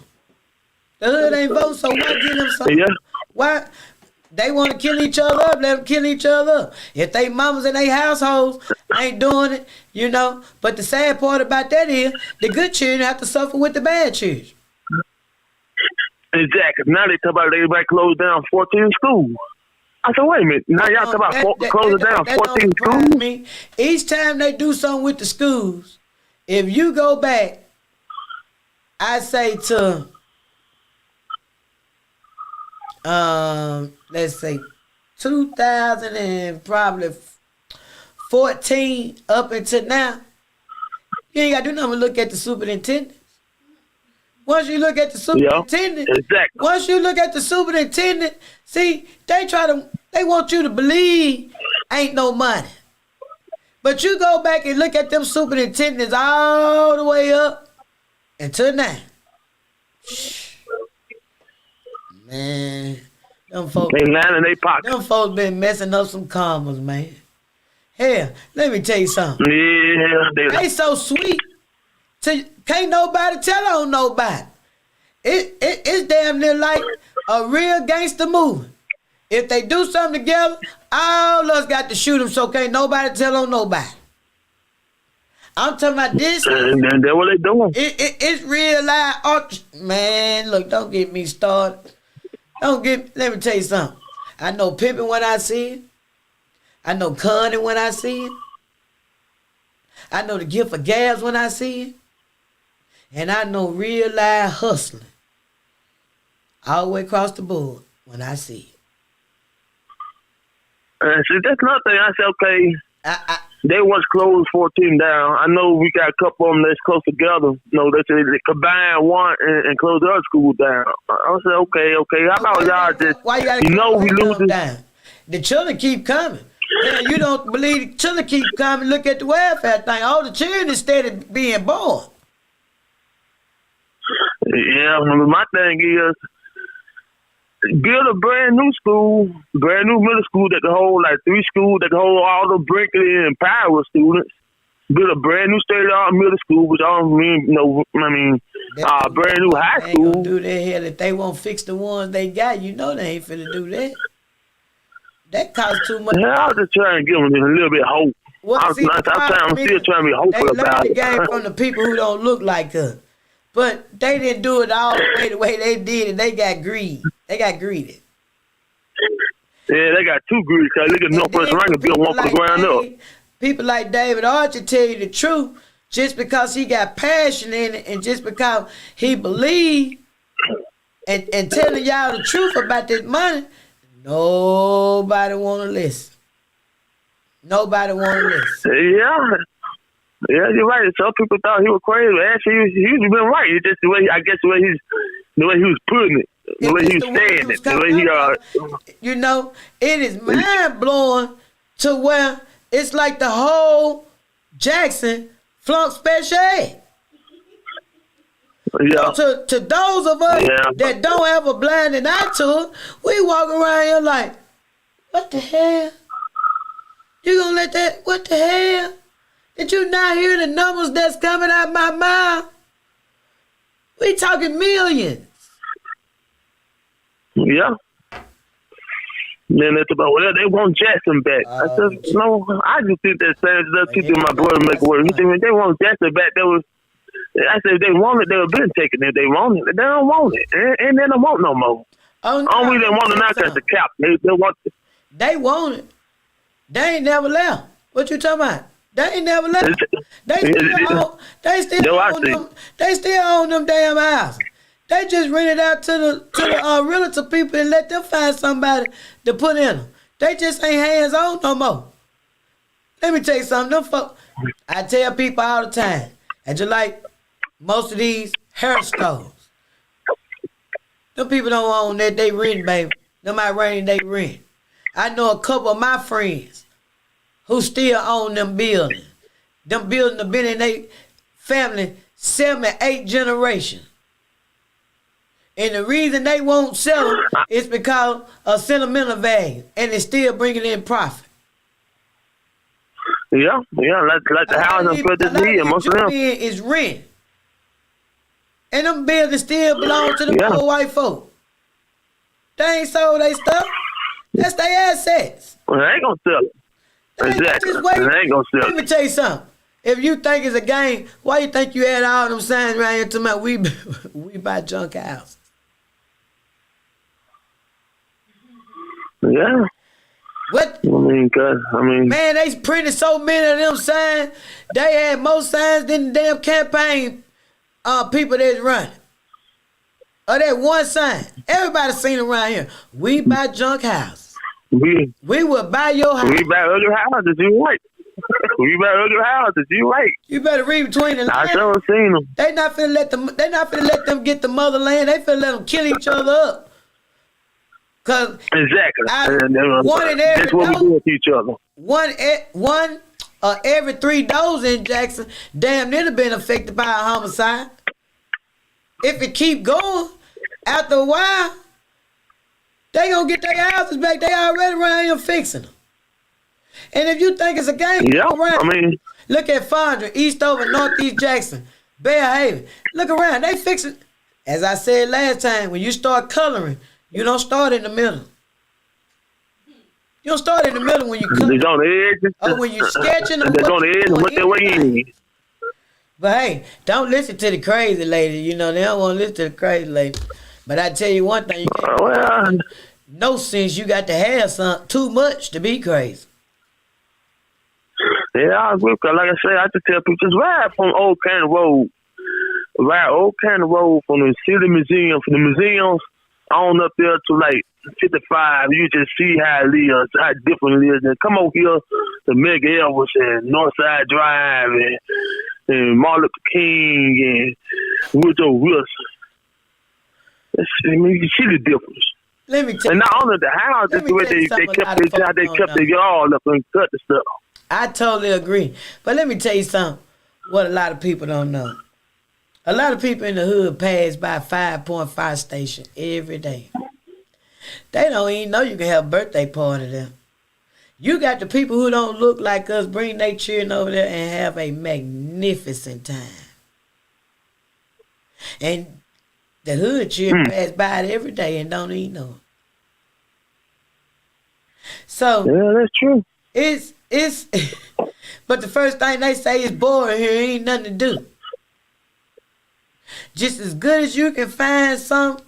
So why give them something? Yeah. Why? They want to kill each other up, let them kill each other up. If they mamas in their households ain't doing it, But the sad part about that is the good children have to suffer with the bad children. Exactly. Now they talk about everybody closed down 14 schools. I said, wait a minute. Now y'all talk about closing down 14 schools? Each time they do something with the schools, if you go back, I say to, let's say 2000 and probably 14 up until now, you ain't got to do nothing but look at the superintendent. Once you look at the superintendent, exactly. Once you look at the superintendent, see, they want you to believe ain't no money. But you go back and look at them superintendents all the way up until now. Man, them folks, they land in their pocket. Them folks been messing up some commas, man. Hell, let me tell you something. Yeah, they so sweet. Can't nobody tell on nobody. It's damn near like a real gangster movie. If they do something together, all of us got to shoot them, so can't nobody tell on nobody. I'm talking about this. And that's what they doing. It's real life. Man, look, don't get me started. Let me tell you something. I know Pippin when I see it. I know Connie when I see it. I know the gift of gas when I see it. And I know real life hustling all the way across the board when I see it. See, that's another thing. I said, okay, they once closed 14 down. I know we got a couple of them that's close together. They combine one and close the other school down. I said, okay. How about y'all just, why you gotta we losing? Down? The children keep coming. Yeah, you don't believe the children keep coming. Look at the welfare thing. All the children instead of being born. Yeah, my thing is, build a brand new school, brand new middle school that can hold like 3 schools that can hold all the Brinkley and Power students. Build a brand new state-of-the-art middle school, which I don't mean, brand new high school. They ain't gonna do that here. If they won't fix the ones they got, they ain't finna do that. That costs too much. Yeah, I was just trying to give them a little bit of hope. I'm still trying to be hopeful about it. They learned the game from the people who don't look like us. But they didn't do it all the way they did it. They got greedy. Yeah, they got too greedy because look at Northwest Rankin built one from the ground up. People like David Archer tell you the truth just because he got passion in it and just because he believed and telling y'all the truth about this money, nobody want to listen. Nobody want to listen. Yeah, you're right. Some people thought he was crazy, but actually he's been right. It's just the way the way he was putting it, the way he was saying it, the way he it is mind blowing to where it's like the whole Jackson flunked special ed. Yeah. So to those of us that don't have a blinding eye to it, we walk around here like, what the hell? You gonna let that? What the hell? Did you not hear the numbers that's coming out my mouth? We talking millions. Yeah. Then it's about, well, they want Jackson back. I said, no, I just think that same people my brother make it work. He said, when they want Jackson back, I said, if they want it, they would have been taking it. If they want it, they don't want it. And they don't want no more. Oh, no. Only they want it now because the cap. They want it. They want it. They ain't never left. What you talking about? They ain't never left. They still own them damn houses. They just rent it out to the realtor people and let them find somebody to put in them. They just ain't hands on no more. Let me tell you something. Them folk, I tell people all the time, and just like most of these hair stores, them people don't own that. They rent, baby. Them out renting, they rent. I know a couple of my friends who still own them buildings. Them buildings have been in their family 7, 8 generations. And the reason they won't sell them is because of sentimental value. And it's still bringing in profit. Yeah, like the house I'm put this year. Most of them is rent. And them buildings still belong to the poor white folk. They ain't sold their stuff. That's their assets. Well, they ain't gonna sell it. Exactly. They ain't gonna sell it. Let me tell you something. If you think it's a game, why you think you had all them signs around here talking about we buy junk houses? Yeah. What? Man, they printed so many of them signs. They had more signs than the damn campaign people that's running. Or that one sign. Everybody seen around here. We buy junk houses. We will buy your house. We buy ugly houses, you right. We buy ugly houses, you right. You better read between the lines. I sure seen them. They not finna let them get the motherland. They finna let them kill each other up. Cause exactly. One in every that's what we do with each other. One every 3 doors in Jackson damn near been affected by a homicide. If it keep going, after a while, they gonna get their houses back. They already around here fixing them. And if you think it's a game, look at Fondren, Eastover, Northeast Jackson, Bear Haven. Look around, they fixing. As I said last time, when you start coloring, you don't start in the middle. You don't start in the middle when you color. It's on the edge. Or when you're sketching them. It's on the edge and what they're waiting. But hey, don't listen to the crazy lady. You know, they don't want to listen to the crazy lady. But I tell you one thing, you can't no sense. You got to have something too much to be crazy. Yeah, I agree. Cause like I said, I just tell people just ride from Old County Road. Ride Old County Road from the City Museum, from the museums on up there to like 55. You just see how it lives, how different it is. And come over here to Mega Elvis and Northside Drive and Martin Luther King and Woodrow Wilson. You see the difference. Let me tell and not only the houses, the way they kept their yard up and cut the stuff. I totally agree. But let me tell you something, what a lot of people don't know. A lot of people in the hood pass by 5.5 station every day. They don't even know you can have a birthday party there. You got the people who don't look like us bring their children over there and have a magnificent time. And the hood children pass by it every day and don't even know it. So yeah, that's true. It's But the first thing they say is boring here, ain't nothing to do. Just as good as you can find some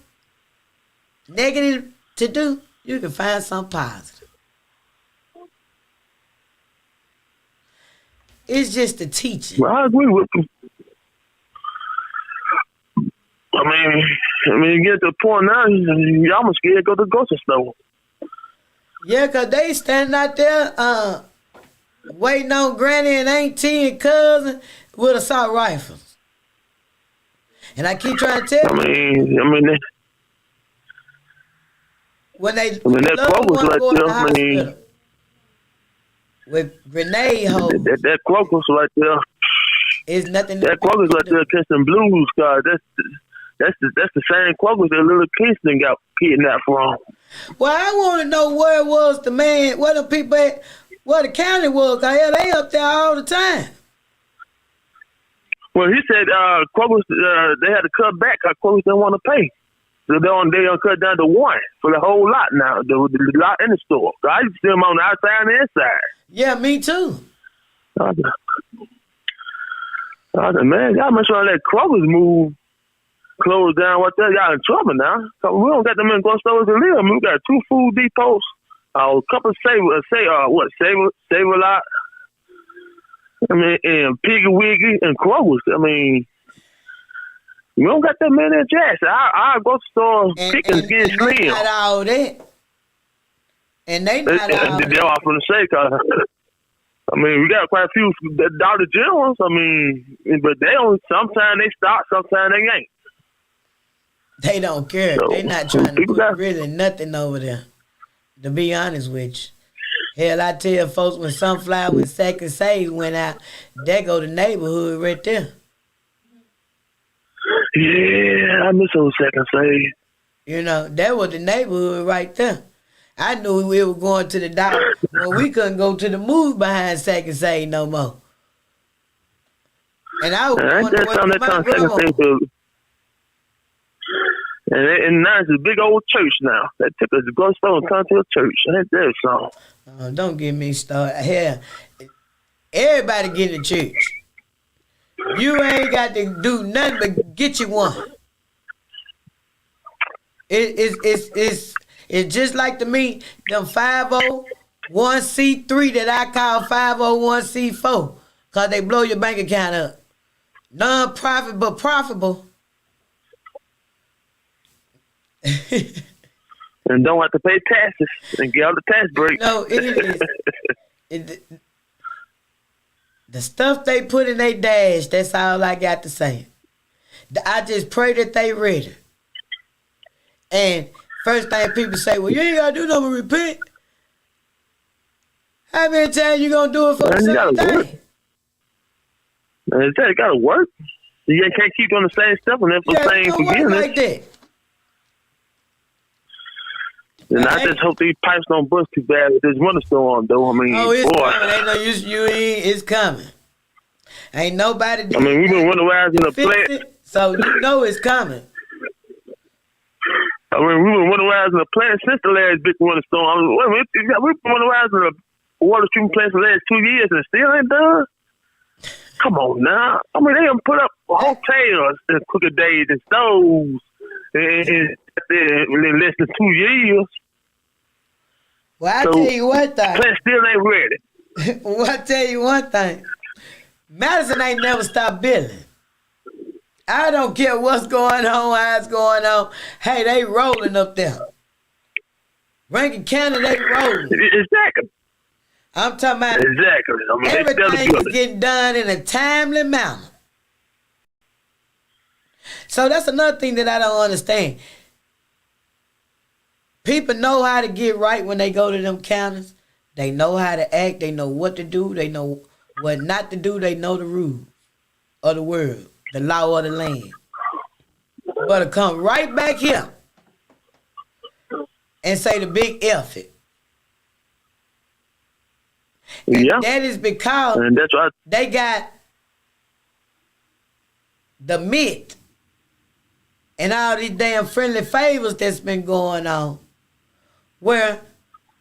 negative to do, you can find some positive. It's just the teaching. Well, I agree with you. I mean, you get to the point now, you almost scared to go to the grocery store. Yeah, because they standing out there waiting on Granny and Auntie and cousin with assault rifles. And I keep trying to tell you. When that Crocus right there, I mean. With grenade holes. That Crocus right there. Is nothing. That Crocus right there catching blues, God. That's the same Crocus that little Kingston got kidnapped from. Well, I want to know where it was the man, where the people at, where the county was. Cause yeah, they up there all the time. Well, he said Crocus, they had to cut back because Crocus didn't want to pay. So they don't cut down to one for the whole lot now, the lot in the store. So I used to see them on the outside and the inside. Yeah, me too. I said, man, y'all make sure that Kroger's move closed down right there. Y'all in trouble now. Cause we don't got them in grocery stores to live. I mean, we got 2 food depots, a couple of Save a Lot. I mean, and Piggy Wiggy and Kroger's. I mean, we don't got that many in Jackson. Our grocery store Pickens getting slim. They not all that. And they not all that. They're off on the shake. I mean, we got quite a few Dollar Generals. I mean, but they don't. Sometimes they stop, sometimes they ain't. They don't care. So, they not trying to put really nothing over there. To be honest with you. Hell, I tell folks when Sunflower and Second Save went out, they go to neighborhood right there. Yeah, I miss those Second Save. You know, that was the neighborhood right there. I knew we were going to the doctor when we couldn't go to the move behind Second Save no more. And I was going to my grandma. And now it's a big old church now. That took us to go store and come to a church. Ain't that something? Don't get me started. Hell, everybody get in church. You ain't got to do nothing but get you one. It's just like to me, them 501c3 that I call 501c4, because they blow your bank account up. Non-profit but profitable. And don't have to pay taxes and get all the tax breaks. No, it is. The stuff they put in their dash, that's all I got to say. I just pray that they ready. And first thing people say, well, you ain't got to do nothing but repent. How many times you going to do it for the same thing? Man, it got to work. You can't keep doing the same stuff and then for saying forgiveness. Like that. And I just hope these pipes don't bust too bad with this winter storm, though. I mean, it's boy. coming. Ain't no use you ain't. It's coming. Ain't nobody. I mean, we've been winterizing the plant. So you know it's coming. I mean, we've been winterizing the plant since the last big winter storm. We've been winterizing the water treatment plant for the last 2 years and it still ain't done. Come on now. I mean, they done put up hotels and cooking days and stoves in less than 2 years. Well, I tell you one thing. Plant still ain't ready. Well, I tell you one thing. Madison ain't never stopped building. I don't care what's going on, how it's going on. Hey, they rolling up there. Rankin County, they rolling. Exactly. I'm talking about exactly. I mean, everything is getting done in a timely manner. So that's another thing that I don't understand. People know how to get right when they go to them counties. They know how to act. They know what to do. They know what not to do. They know the rules of the world, the law of the land. But to come right back here and say the big F it. Yeah. That is because and that's right. They got the myth and all these damn friendly favors that's been going on, where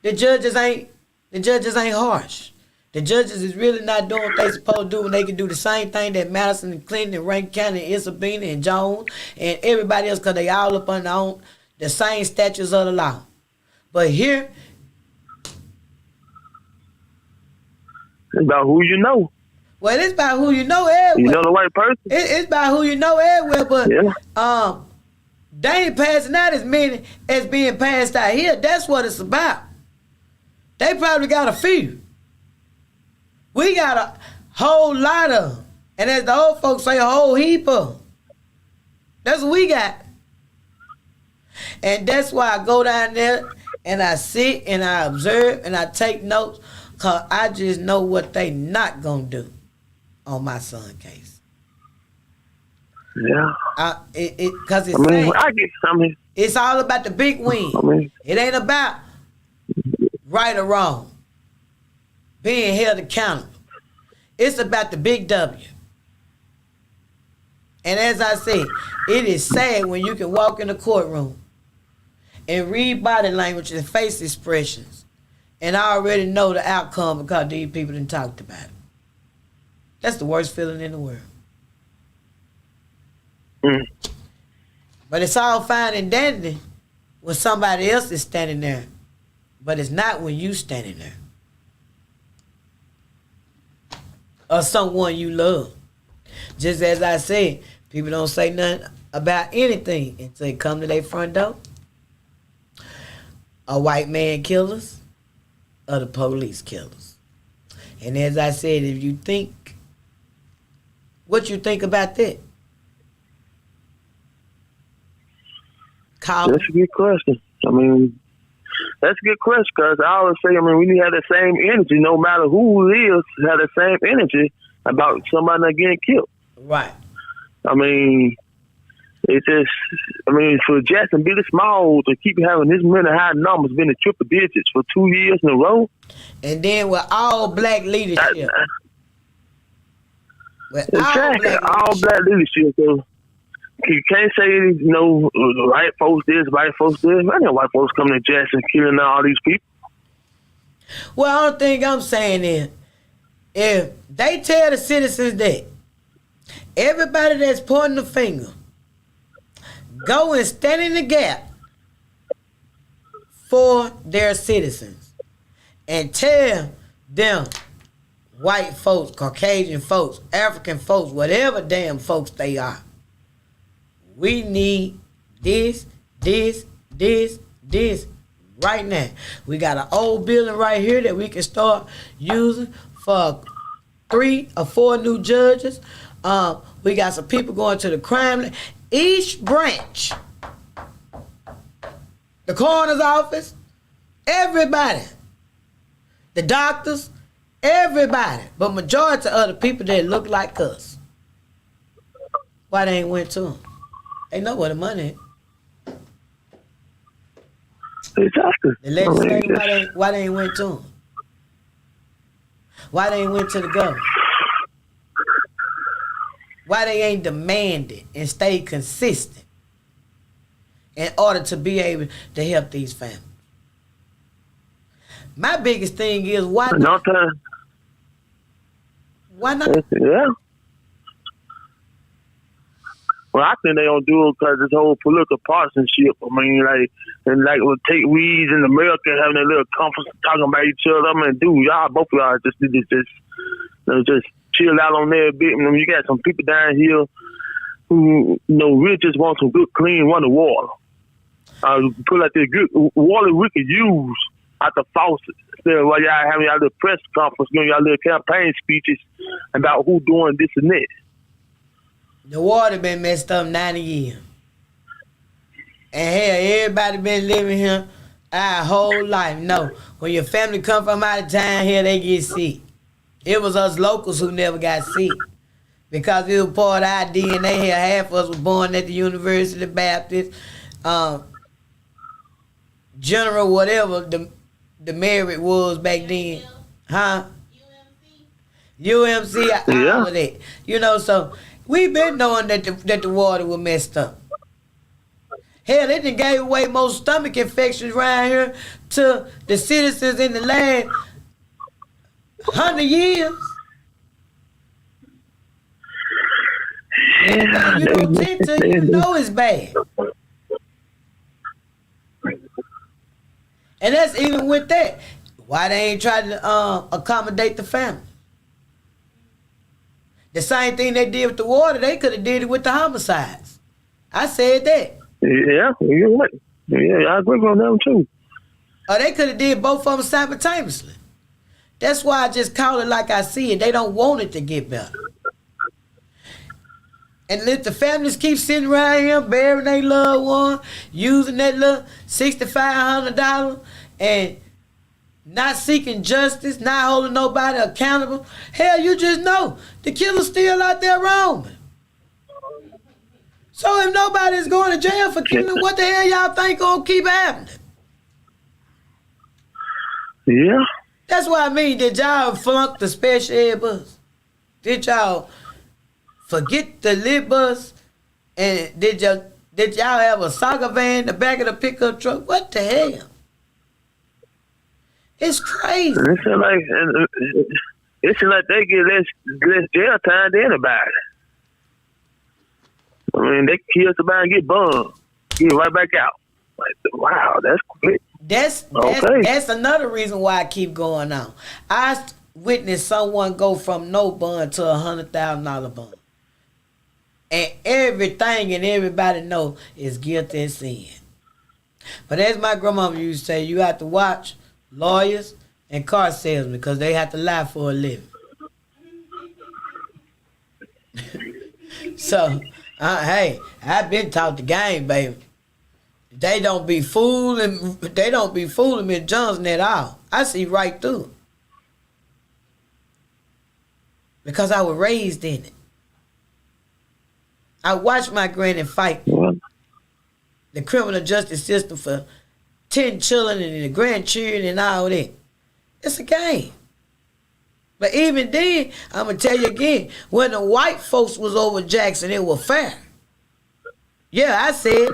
the judges ain't harsh. The judges is really not doing what they supposed to do when they can do the same thing that Madison and Clinton and Rankin County and Isabella and Jones and everybody else, because they all up on the same statutes of the law. But here, it's about who you know. well, it's about who you know everywhere. You know the right person. It's about who you know everywhere, but Yeah. they ain't passing out as many as being passed out here. That's what it's about. They probably got a few. We got a whole lot of them. And as the old folks say, a whole heap of them. That's what we got. And that's why I go down there and I sit and I observe and I take notes, because I just know what they not going to do on my son case. Yeah. Because it's it's all about the big win. It ain't about right or wrong, being held accountable. It's about the big W. And as I said, it is sad when you can walk in the courtroom and read body language and face expressions and I already know the outcome because these people done talked about it. That's the worst feeling in the world. But it's all fine and dandy when somebody else is standing there. But it's not when you standing there. Or someone you love. Just as I said, people don't say nothing about anything until they come to their front door. A white man killers or the police killers. And as I said, if you think, what you think about that? That's a good question. I mean, that's a good question because I always say, I mean, we need to have the same energy, no matter who it is, have the same energy about somebody not getting killed. Right. I mean, it's just, I mean, for Jacksonville Small to keep having this many high numbers, been in triple digits for 2 years in a row. And then with all black leadership. All black leadership. So you can't say, you know, white folks this, white folks this. I know white folks coming to Jackson killing all these people. Well, the only thing I'm saying is, if they tell the citizens that everybody that's pointing the finger, go and stand in the gap for their citizens and tell them, white folks, Caucasian folks, African folks, whatever damn folks they are, we need this right now. We got an old building right here that we can start using for 3 or 4 new judges. We got some people going to the crime. Each branch, the coroner's office, everybody, the doctors, everybody, but majority of the people that look like us. Why they ain't went to them? They know where the money is. Exactly. The legislature, why they ain't went to them? Why they ain't went to the government? Why they ain't demanded and stayed consistent in order to be able to help these families? My biggest thing is why not? Why not? Yeah. Well, I think they don't do it because this whole political partisanship. I mean, like we'll take weeds in America having a little conference talking about each other. I mean, dude, y'all, both of y'all just need to just chill out on there a bit. I mean, you got some people down here who, you know, really just want some good, clean running water. Put like the good water we could use at the faucet. Instead of while y'all having y'all little press conference, you know, y'all little campaign speeches about who doing this and that. The water been messed up 90 years. And hell, everybody been living here our whole life. No, when your family come from out of town here, they get sick. It was us locals who never got sick. Because it was part of our DNA here. Half of us was born at the University Baptist. General whatever the merit was back then. Huh? UMC, all of that. You know, so we been knowing that the water was messed up. Hell, they done gave away most stomach infections around here to the citizens in the land 100 years. Anything you don't tend to, you know it's bad. And that's even with that. Why they ain't trying to accommodate the family? The same thing they did with the water, they could have did it with the homicides. I said that. Yeah, you're right. Yeah, I agree on them too. Or they could have did both of them simultaneously. That's why I just call it like I see it. They don't want it to get better. And let the families keep sitting around here burying their loved one, using that little $6,500 and not seeking justice, not holding nobody accountable. Hell, you just know the killer's still out there roaming. So if nobody's going to jail for killing, what the hell y'all think gonna keep happening? Yeah. That's what I mean. Did y'all flunk the special ed bus? Did y'all forget the lit bus? And did y'all have a soccer van in the back of the pickup truck? What the hell? It's crazy. It's like they get less jail time than anybody. I mean, they kill somebody and get bummed, get right back out. Like, wow, that's quick. That's another reason why I keep going on. I witnessed someone go from no bond to $100,000 bond, and everything and everybody know is guilty and sin. But as my grandmama used to say, you have to watch lawyers and car salesmen because they have to lie for a living. So, hey, I've been taught the game, baby. They don't be fooling Miss Johnson at all. I see right through it. Because I was raised in it. I watched my granny fight the criminal justice system for 10 children and the grandchildren and all that. It's a game. But even then, I'm going to tell you again, when the white folks was over Jackson, it was fair. Yeah, I said.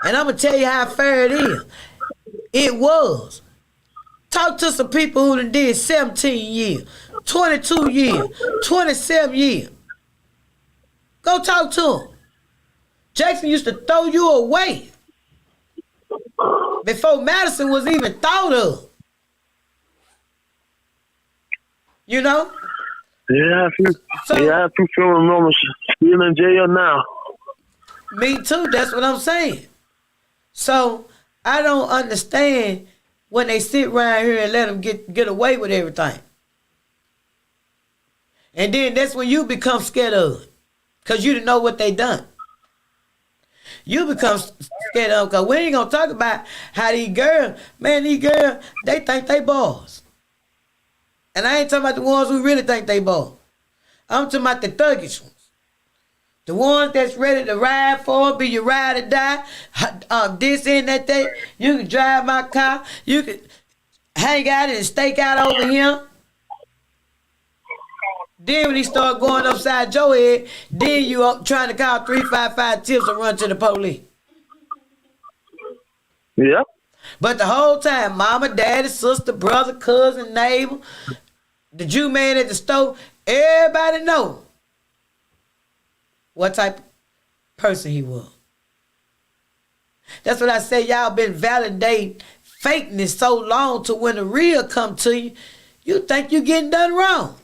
And I'm going to tell you how fair it is. It was. Talk to some people who done did 17 years, 22 years, 27 years. Go talk to them. Jackson used to throw you away before Madison was even thought of. You know? Yeah, I feel feeling normal still in jail now. Me too, that's what I'm saying. So I don't understand when they sit around here and let them get away with everything. And then that's when you become scared of it. Because you didn't know what they done. You become scared of them because we ain't going to talk about how these girls, they think they boss. And I ain't talking about the ones who really think they boss. I'm talking about the thuggish ones. The ones that's ready to ride for, be your ride or die, this and that. You can drive my car. You can hang out and stake out over here. Then when he start going upside your head, then you up trying to call 355 tips and run to the police. Yep. But the whole time, mama, daddy, sister, brother, cousin, neighbor, the Jew man at the store, everybody know what type of person he was. That's what I say. Y'all been validating fakeness so long to when the real come to you, you think you getting done wrong.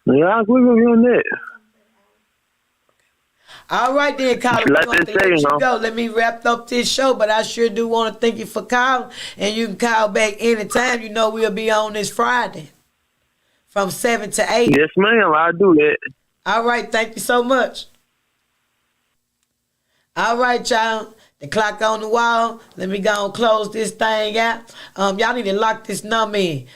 Yeah, I agree with you on that. All right then, Colin. Like they say, let you go. Let me wrap up this show, but I sure do want to thank you for calling, and you can call back anytime. You know we'll be on this Friday from 7 to 8. Yes, ma'am. I'll do that. All right. Thank you so much. All right, y'all. The clock on the wall. Let me go and close this thing out. Y'all need to lock this number in.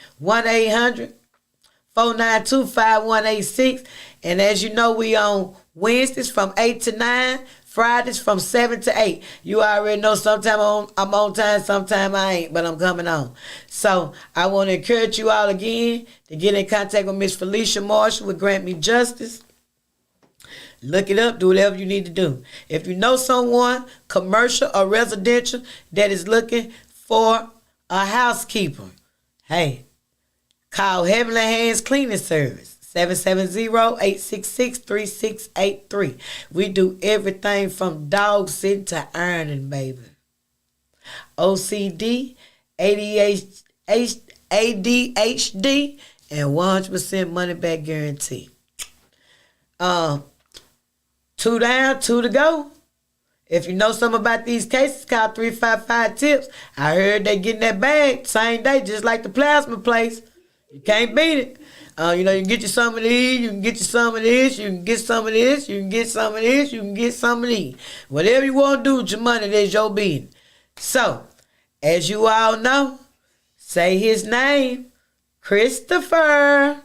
1-800-492-5186. And as you know, we on Wednesdays from 8 to 9, Fridays from 7 to 8. You already know sometimes I'm on time, sometimes I ain't, but I'm coming on. So I want to encourage you all again to get in contact with Miss Felicia Marshall with Grant Me Justice. Look it up, do whatever you need to do. If you know someone, commercial or residential, that is looking for a housekeeper, hey, call Heavenly Hands Cleaning Service. 770-866-3683. We do everything from dog sitting to ironing, baby. OCD, ADHD, and 100% money back guarantee. 2 down, 2 to go. If you know something about these cases, call 355-TIPS. I heard they getting that bag same day, just like the plasma place. You can't beat it. You can get you some of these, you can get you some of this, you can get some of this, you can get some of this, you can get some of these. Whatever you want to do with your money, that's your business. So, as you all know, say his name, Christopher.